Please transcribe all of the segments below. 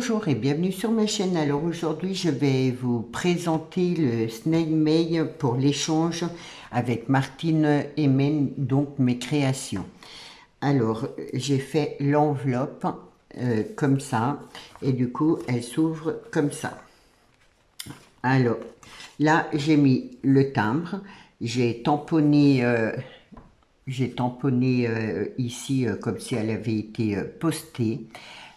Bonjour et bienvenue sur ma chaîne. Alors aujourd'hui je vais vous présenter le snail mail pour l'échange avec Martine Hemen, donc mes créations. Alors j'ai fait l'enveloppe comme ça et du coup elle s'ouvre comme ça. Alors là j'ai mis le timbre, j'ai tamponné ici comme si elle avait été postée.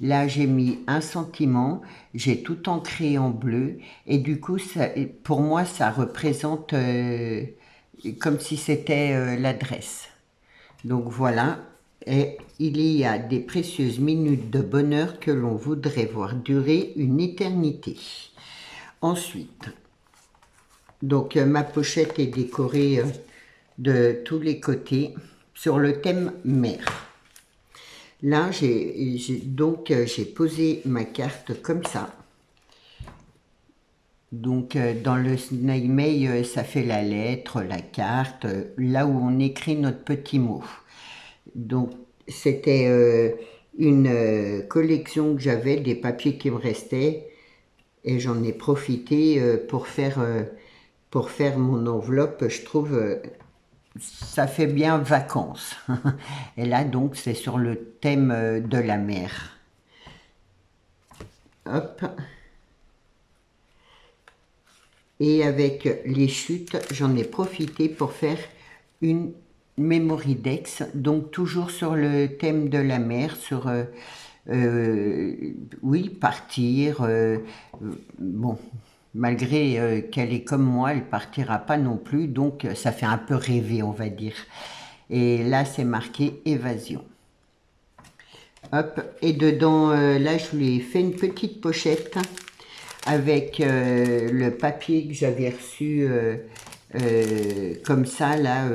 Là, j'ai mis un sentiment, j'ai tout ancré en bleu et du coup, ça, pour moi, ça représente comme si c'était l'adresse. Donc voilà, et il y a des précieuses minutes de bonheur que l'on voudrait voir durer une éternité. Ensuite, donc ma pochette est décorée de tous les côtés sur le thème mer. Là, j'ai posé ma carte comme ça. Donc, dans le snail mail, ça fait la lettre, la carte, là où on écrit notre petit mot. Donc, c'était une collection que j'avais, des papiers qui me restaient, et j'en ai profité pour faire mon enveloppe. Je trouve ça fait bien vacances. Et là, donc, c'est sur le thème de la mer. Hop. Et avec les chutes, j'en ai profité pour faire une mémoridex, donc toujours sur le thème de la mer, sur, oui, partir, bon, malgré qu'elle est comme moi, elle partira pas non plus, donc ça fait un peu rêver, on va dire. Et là, c'est marqué évasion. Hop, et dedans, là, je lui ai fait une petite pochette avec le papier que j'avais reçu comme ça, là,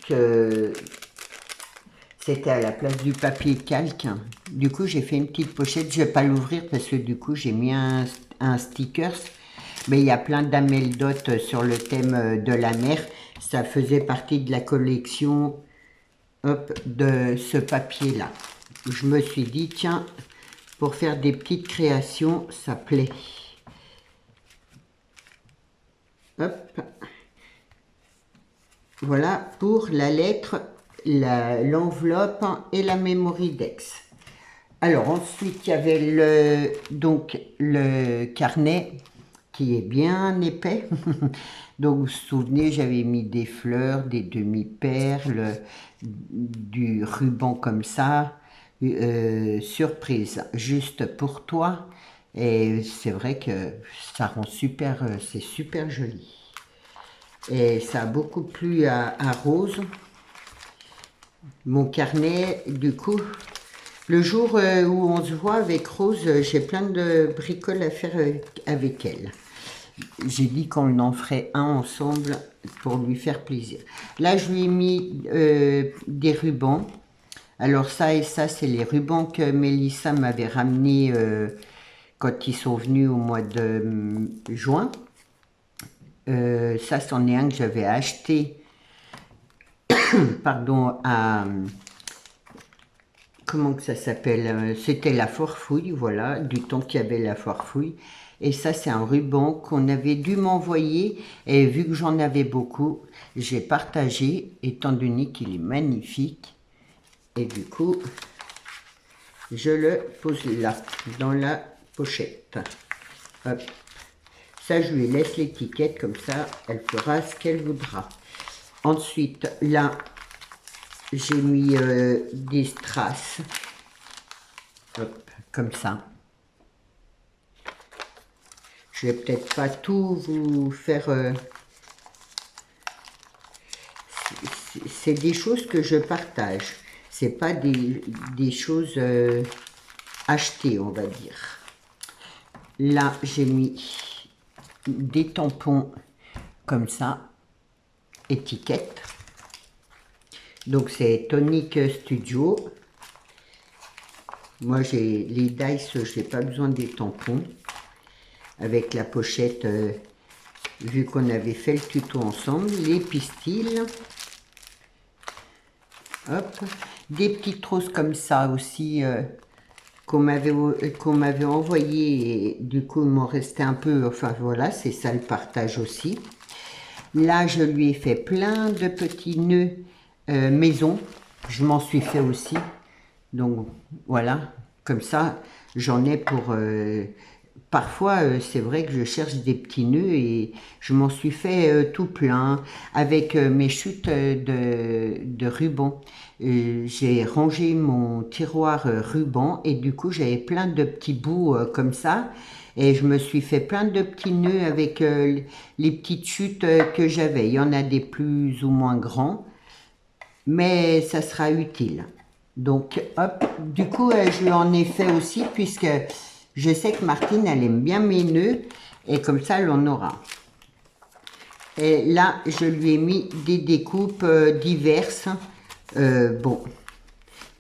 que c'était à la place du papier calque. Du coup, j'ai fait une petite pochette. Je ne vais pas l'ouvrir parce que du coup, j'ai mis un stickers. Mais il y a plein d'ameldotes sur le thème de la mer. Ça faisait partie de la collection, hop, de ce papier-là. Je me suis dit, tiens, pour faire des petites créations, ça plaît. Hop. Voilà pour la lettre, l'enveloppe et la mémoridex. Alors ensuite, il y avait le carnet qui est bien épais. Donc vous vous souvenez, j'avais mis des fleurs, des demi-perles, du ruban comme ça. Surprise, juste pour toi. Et c'est vrai que ça rend super, c'est super joli. Et ça a beaucoup plu à Rose. Mon carnet, du coup, le jour où on se voit avec Rose, j'ai plein de bricoles à faire avec elle. J'ai dit qu'on en ferait un ensemble pour lui faire plaisir. Là, je lui ai mis des rubans. Alors ça et ça, c'est les rubans que Mélissa m'avait ramenés quand ils sont venus au mois de juin. Ça, c'en est un que j'avais acheté, pardon, à... Comment que ça s'appelle? C'était la Forfouille, voilà, du temps qu'il y avait la Forfouille. Et ça, c'est un ruban qu'on avait dû m'envoyer. Et vu que j'en avais beaucoup, j'ai partagé, étant donné qu'il est magnifique. Et du coup, je le pose là, dans la pochette. Hop. Ça, je lui laisse l'étiquette, comme ça, elle fera ce qu'elle voudra. Ensuite, là, j'ai mis des strass. Hop, comme ça. Je vais peut-être pas tout vous faire... c'est des choses que je partage. C'est pas des choses achetées, on va dire. Là, j'ai mis des tampons comme ça, étiquette. Donc c'est Tonic Studio. Moi j'ai les Dice, je n'ai pas besoin des tampons. Avec la pochette, vu qu'on avait fait le tuto ensemble, les pistils. Hop, des petites roses comme ça aussi qu'on m'avait envoyé, et du coup il m'en restait un peu, enfin voilà, c'est ça le partage aussi. Là je lui ai fait plein de petits nœuds maison, je m'en suis fait aussi, donc voilà, comme ça j'en ai pour... parfois c'est vrai que je cherche des petits nœuds et je m'en suis fait tout plein avec mes chutes de ruban. J'ai rangé mon tiroir ruban et du coup j'avais plein de petits bouts comme ça et je me suis fait plein de petits nœuds avec les petites chutes que j'avais. Il y en a des plus ou moins grands, mais ça sera utile. Donc hop, du coup je lui en ai fait aussi puisque je sais que Martine elle aime bien mes nœuds et comme ça elle en aura. Et là je lui ai mis des découpes diverses. Bon,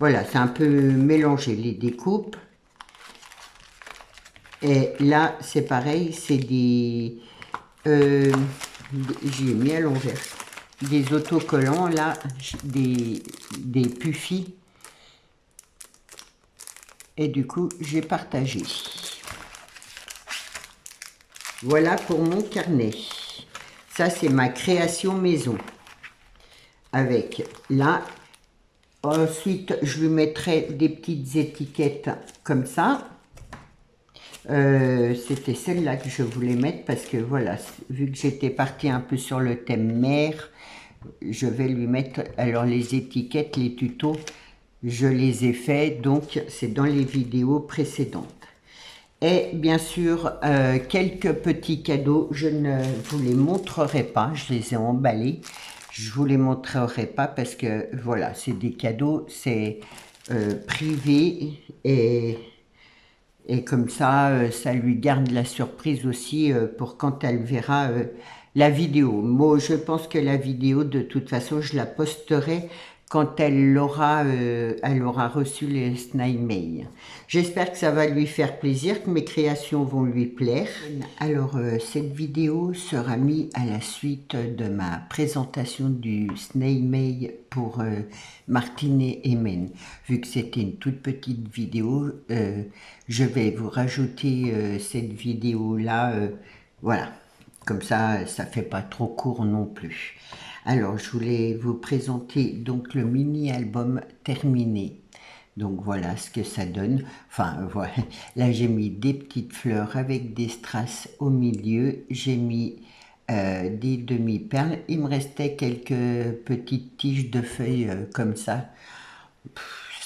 voilà, c'est un peu mélangé les découpes. Et là c'est pareil, c'est des... j'ai mis à l'envers. Des autocollants là, des puffis. Et du coup, j'ai partagé. Voilà pour mon carnet. Ça, c'est ma création maison. Avec là, ensuite, je lui mettrai des petites étiquettes comme ça. C'était celle-là que je voulais mettre parce que voilà, vu que j'étais partie un peu sur le thème mer, je vais lui mettre, alors les étiquettes, les tutos, je les ai faits, donc c'est dans les vidéos précédentes. Et bien sûr, quelques petits cadeaux, je ne vous les montrerai pas, je les ai emballés. Je vous les montrerai pas parce que voilà, c'est des cadeaux, c'est privé et comme ça, ça lui garde la surprise aussi pour quand elle verra la vidéo. Moi, je pense que la vidéo, de toute façon, je la posterai quand elle aura reçu les snail mail. J'espère que ça va lui faire plaisir, que mes créations vont lui plaire. Alors, cette vidéo sera mise à la suite de ma présentation du snail mail pour Martine et Emen. Vu que c'était une toute petite vidéo, je vais vous rajouter cette vidéo-là, voilà. Comme ça, ça fait pas trop court non plus. Alors, je voulais vous présenter donc le mini-album terminé. Donc voilà ce que ça donne. Enfin, voilà. Là, j'ai mis des petites fleurs avec des strass au milieu. J'ai mis des demi-perles. Il me restait quelques petites tiges de feuilles comme ça.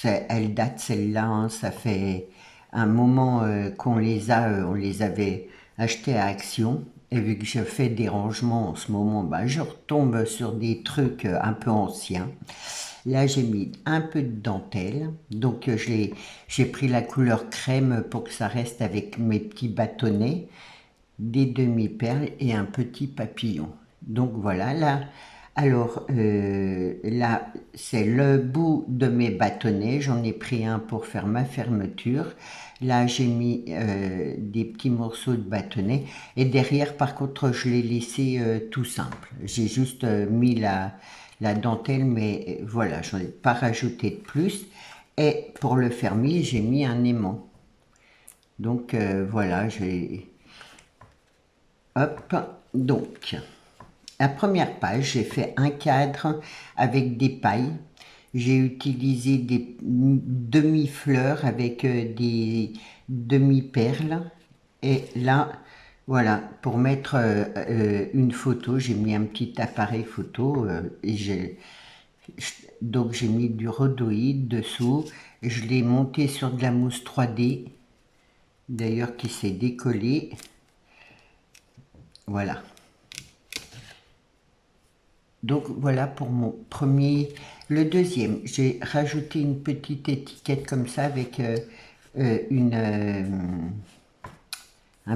Elle date celle-là, hein, ça fait un moment qu'on les a, on les avait achetées à Action. Et vu que je fais des rangements en ce moment, ben, je retombe sur des trucs un peu anciens. Là, j'ai mis un peu de dentelle. Donc, j'ai pris la couleur crème pour que ça reste avec mes petits bâtonnets, des demi-perles et un petit papillon. Donc, voilà, là, alors, là, c'est le bout de mes bâtonnets. J'en ai pris un pour faire ma fermeture. Là, j'ai mis des petits morceaux de bâtonnets. Et derrière, par contre, je l'ai laissé tout simple. J'ai juste mis la dentelle, mais voilà, je n'en ai pas rajouté de plus. Et pour le fermer, j'ai mis un aimant. Donc, voilà, j'ai... Hop, donc... La première page, j'ai fait un cadre avec des pailles. J'ai utilisé des demi-fleurs avec des demi-perles. Et là, voilà, pour mettre une photo, j'ai mis un petit appareil photo. Donc j'ai mis du rhodoïde dessous. Je l'ai monté sur de la mousse 3D, d'ailleurs qui s'est décollée. Voilà. Donc voilà pour mon premier. Le deuxième, j'ai rajouté une petite étiquette comme ça avec un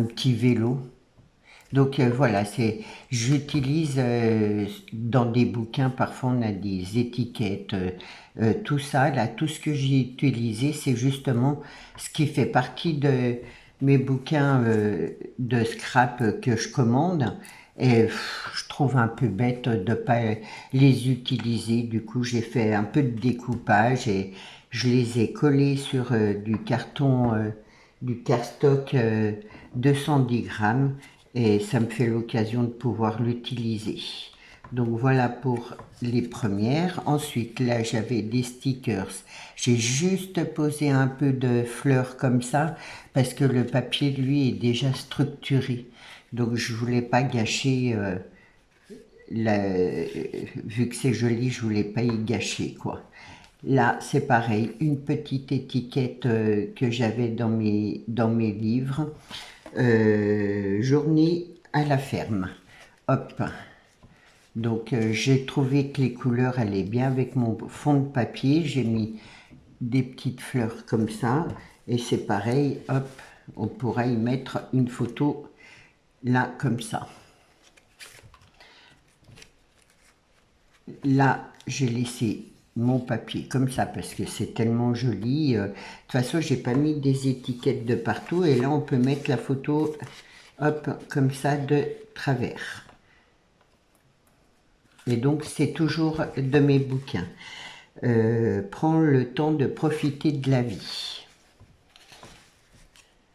petit vélo. Donc voilà, j'utilise dans des bouquins, parfois on a des étiquettes, tout ça, là, tout ce que j'ai utilisé, c'est justement ce qui fait partie de mes bouquins de scrap que je commande. Et je trouve un peu bête de ne pas les utiliser. Du coup, j'ai fait un peu de découpage et je les ai collés sur du carton, du cardstock 210 grammes et ça me fait l'occasion de pouvoir l'utiliser. Donc voilà pour les premières. Ensuite, là, j'avais des stickers. J'ai juste posé un peu de fleurs comme ça parce que le papier, lui, est déjà structuré. Donc, je voulais pas gâcher, vu que c'est joli, je voulais pas y gâcher, quoi. Là, c'est pareil, une petite étiquette que j'avais dans mes livres. Journée à la ferme. Hop. Donc j'ai trouvé que les couleurs allaient bien avec mon fond de papier. J'ai mis des petites fleurs comme ça. Et c'est pareil, hop, on pourra y mettre une photo là comme ça. Là, j'ai laissé mon papier comme ça parce que c'est tellement joli. De toute façon, j'ai pas mis des étiquettes de partout. Et là, on peut mettre la photo, hop, comme ça de travers. Et donc, c'est toujours de mes bouquins. Prends le temps de profiter de la vie.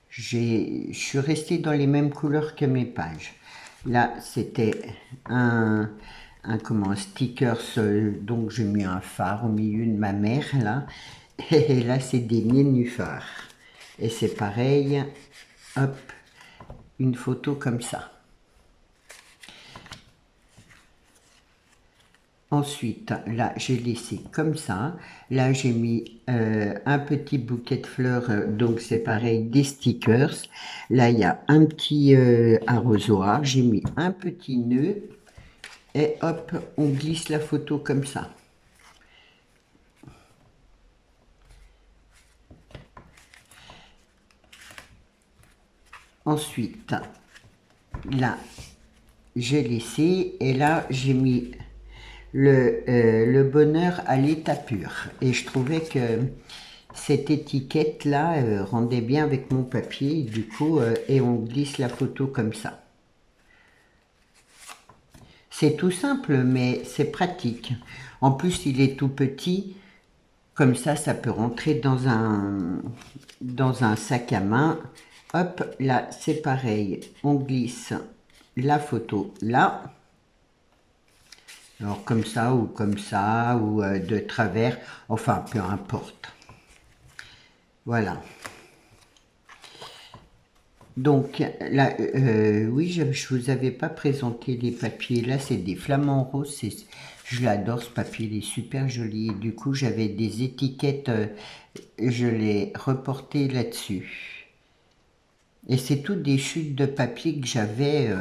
Je suis restée dans les mêmes couleurs que mes pages. Là, c'était un sticker, donc j'ai mis un phare au milieu de ma mère, là. Et là, c'est des nénuphars. Et c'est pareil, hop, une photo comme ça. Ensuite, là, j'ai laissé comme ça. Là, j'ai mis un petit bouquet de fleurs, donc c'est pareil, des stickers. Là, il y a un petit arrosoir. J'ai mis un petit nœud. Et hop, on glisse la photo comme ça. Ensuite, là, j'ai laissé. Et là, j'ai mis le bonheur à l'état pur. Et je trouvais que cette étiquette là rendait bien avec mon papier, du coup, et on glisse la photo comme ça. C'est tout simple, mais c'est pratique. En plus, il est tout petit, comme ça peut rentrer dans un sac à main. Hop, là, c'est pareil, on glisse la photo là. Alors comme ça, ou de travers, enfin, peu importe. Voilà. Donc là, oui, je vous avais pas présenté les papiers. Là, c'est des flamants roses. Je l'adore, ce papier, il est super joli. Et du coup, j'avais des étiquettes, je l'ai reporté là-dessus. Et c'est toutes des chutes de papier que j'avais,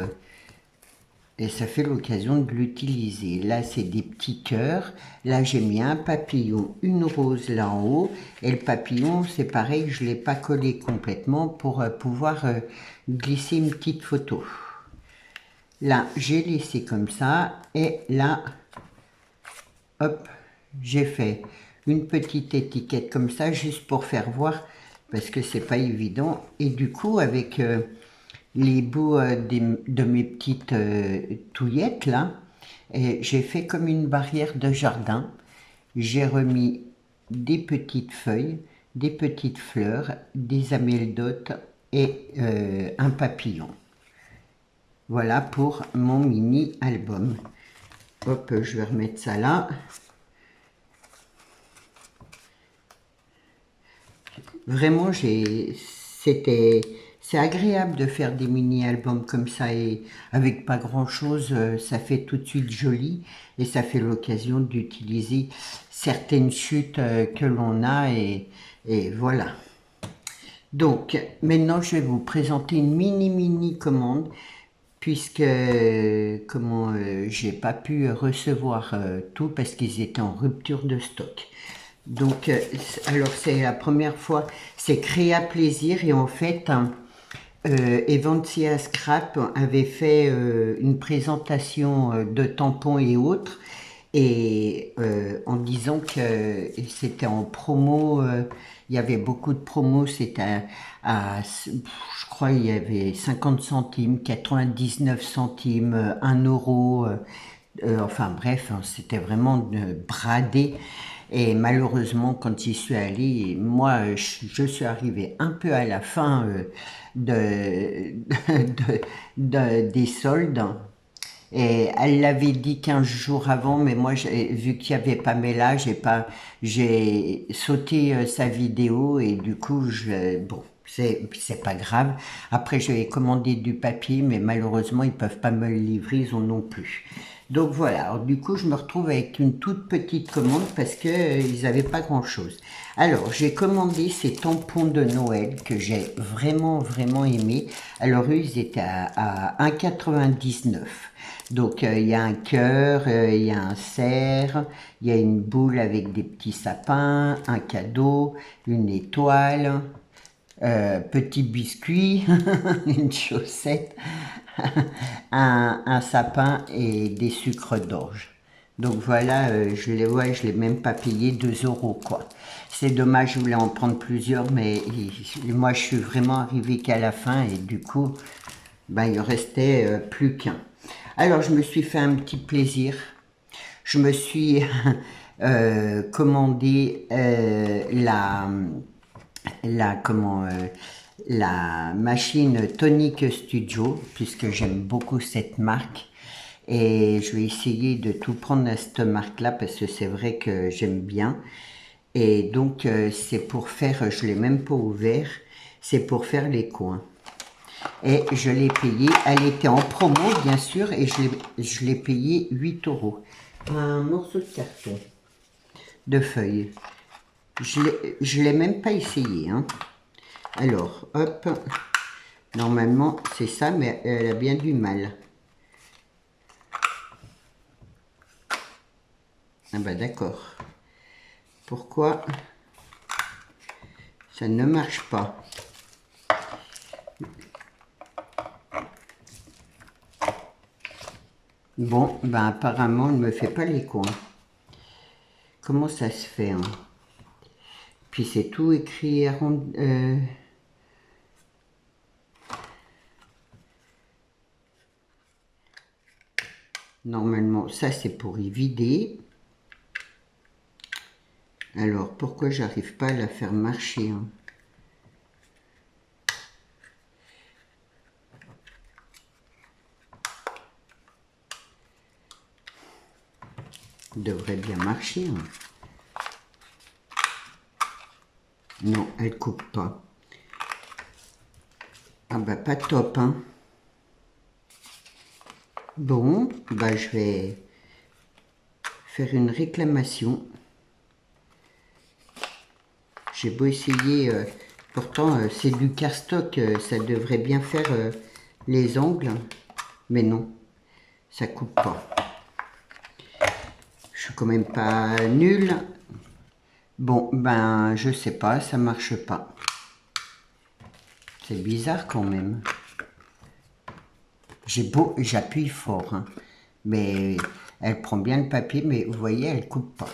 et ça fait l'occasion de l'utiliser. Là, c'est des petits cœurs. Là, j'ai mis un papillon, une rose là en haut. Et le papillon, c'est pareil, je ne l'ai pas collé complètement pour pouvoir glisser une petite photo. Là, j'ai laissé comme ça. Et là, hop, j'ai fait une petite étiquette comme ça, juste pour faire voir, parce que c'est pas évident. Et du coup, avec les bouts de mes petites touillettes là, et j'ai fait comme une barrière de jardin. J'ai remis des petites feuilles, des petites fleurs, des amélidotes et un papillon. Voilà pour mon mini album. Hop, je vais remettre ça là. Vraiment, c'est agréable de faire des mini-albums comme ça et avec pas grand-chose, ça fait tout de suite joli et ça fait l'occasion d'utiliser certaines chutes que l'on a et voilà. Donc, maintenant, je vais vous présenter une mini commande puisque j'ai pas pu recevoir tout parce qu'ils étaient en rupture de stock. Donc, alors c'est la première fois, c'est Créa Plaisir et en fait, Eventia Scrap avait fait une présentation de tampons et autres et en disant que c'était en promo, il y avait beaucoup de promos, c'était je crois il y avait 50 centimes, 99 centimes, 1 euro, Enfin bref, hein, c'était vraiment bradé. Et malheureusement, quand j'y suis allée, moi, je suis arrivée un peu à la fin de, des soldes. Et elle l'avait dit 15 jours avant, mais moi, vu qu'il n'y avait pas Mela, j'ai sauté sa vidéo et du coup, bon, c'est pas grave. Après, j'avais commandé du papier, mais malheureusement, ils peuvent pas me le livrer, ils en ont plus. Donc voilà, alors, du coup, je me retrouve avec une toute petite commande parce que ils n'avaient pas grand-chose. Alors, j'ai commandé ces tampons de Noël que j'ai vraiment aimé. Alors, eux, ils étaient à 1,99 €. Donc, il y a un cœur, il y a un cerf, il y a une boule avec des petits sapins, un cadeau, une étoile, petit biscuit, une chaussette, un sapin et des sucres d'orge. Donc voilà, je l'ai même pas payé 2 € quoi. C'est dommage, je voulais en prendre plusieurs, mais moi je suis vraiment arrivée qu'à la fin et du coup, ben, il restait plus qu'un. Alors je me suis fait un petit plaisir. Je me suis commandé la machine Tonic Studio, puisque j'aime beaucoup cette marque. Et je vais essayer de tout prendre à cette marque-là, parce que c'est vrai que j'aime bien. Et donc, c'est pour faire, je ne l'ai même pas ouvert, c'est pour faire les coins. Et je l'ai payé, elle était en promo, bien sûr, et je l'ai payé 8 €. Un morceau de carton, de feuilles. Je l'ai même pas essayé, hein. Alors, hop, normalement c'est ça, mais elle a bien du mal. Ah bah d'accord. Pourquoi ça ne marche pas? Bon, ben apparemment, elle ne me fait pas les coins. Comment ça se fait, hein? Puis c'est tout écrit normalement, ça c'est pour y vider. Alors, pourquoi j'arrive pas à la faire marcher, hein? Devrait bien marcher, hein. Non, elle coupe pas. Ah bah pas top, hein. Bon, bah je vais faire une réclamation. J'ai beau essayer, pourtant c'est du cardstock, ça devrait bien faire les ongles, mais non, ça coupe pas. Je suis quand même pas nulle. Bon, ben je sais pas, ça marche pas. C'est bizarre quand même. J'appuie fort, hein, mais elle prend bien le papier, mais vous voyez, elle coupe pas.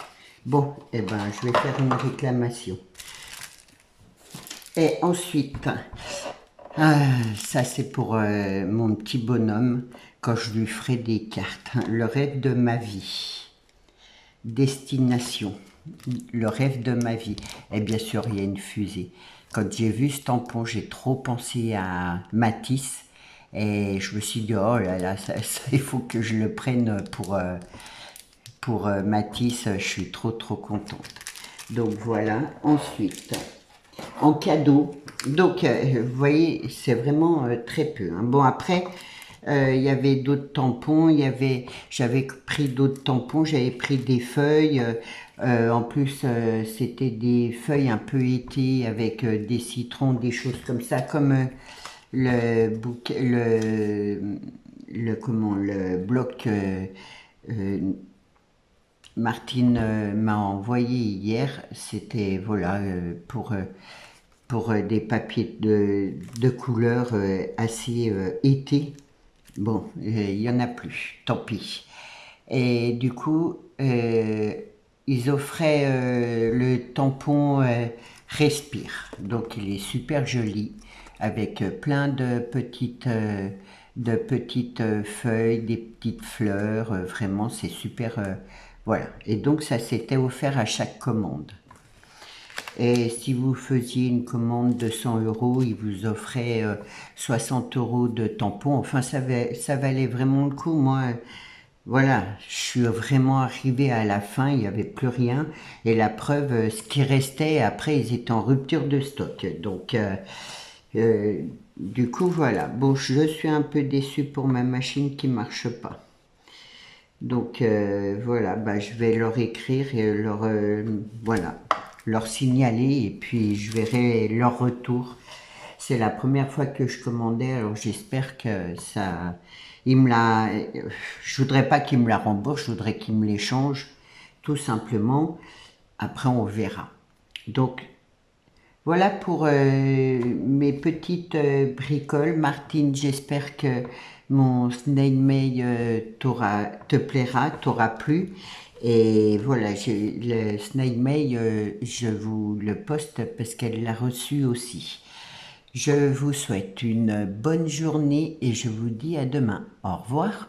Bon, eh ben, je vais faire une réclamation. Et ensuite, ça c'est pour mon petit bonhomme, quand je lui ferai des cartes. Le rêve de ma vie. Destination. Le rêve de ma vie. Et bien sûr, il y a une fusée. Quand j'ai vu ce tampon, j'ai trop pensé à Matisse. Et je me suis dit, oh là là, il faut que je le prenne pour Matisse. Je suis trop contente. Donc voilà. Ensuite, en cadeau. Donc, vous voyez, c'est vraiment très peu, hein. Bon, après, il y avait d'autres tampons. J'avais pris d'autres tampons. J'avais pris des feuilles. En plus, c'était des feuilles un peu été avec des citrons, des choses comme ça, comme le bouquet, le bloc Martine m'a envoyé hier. C'était voilà pour des papiers de couleur assez été. Bon, il n'y en a plus, tant pis. Et du coup, ils offraient le tampon Respire. Donc il est super joli, avec plein de petites de petites feuilles, des petites fleurs, vraiment c'est super, voilà. Et donc ça s'était offert à chaque commande. Et si vous faisiez une commande de 100 euros, ils vous offraient 60 euros de tampons. Enfin, ça valait vraiment le coup. Moi, voilà, je suis vraiment arrivée à la fin, il n'y avait plus rien. Et la preuve, ce qui restait, après, ils étaient en rupture de stock. Donc, euh, du coup, voilà. Bon, je suis un peu déçue pour ma machine qui marche pas. Donc voilà, bah, je vais leur écrire et voilà, leur signaler et puis je verrai leur retour. C'est la première fois que je commandais, alors j'espère que ça, il me la, je voudrais pas qu'il me la rembourse, je voudrais qu'il me l'échange, tout simplement. Après on verra. Donc voilà pour mes petites bricoles. Martine, j'espère que mon snail mail te plaira, t'aura plu. Et voilà, le snail mail, je vous le poste parce qu'elle l'a reçu aussi. Je vous souhaite une bonne journée et je vous dis à demain. Au revoir.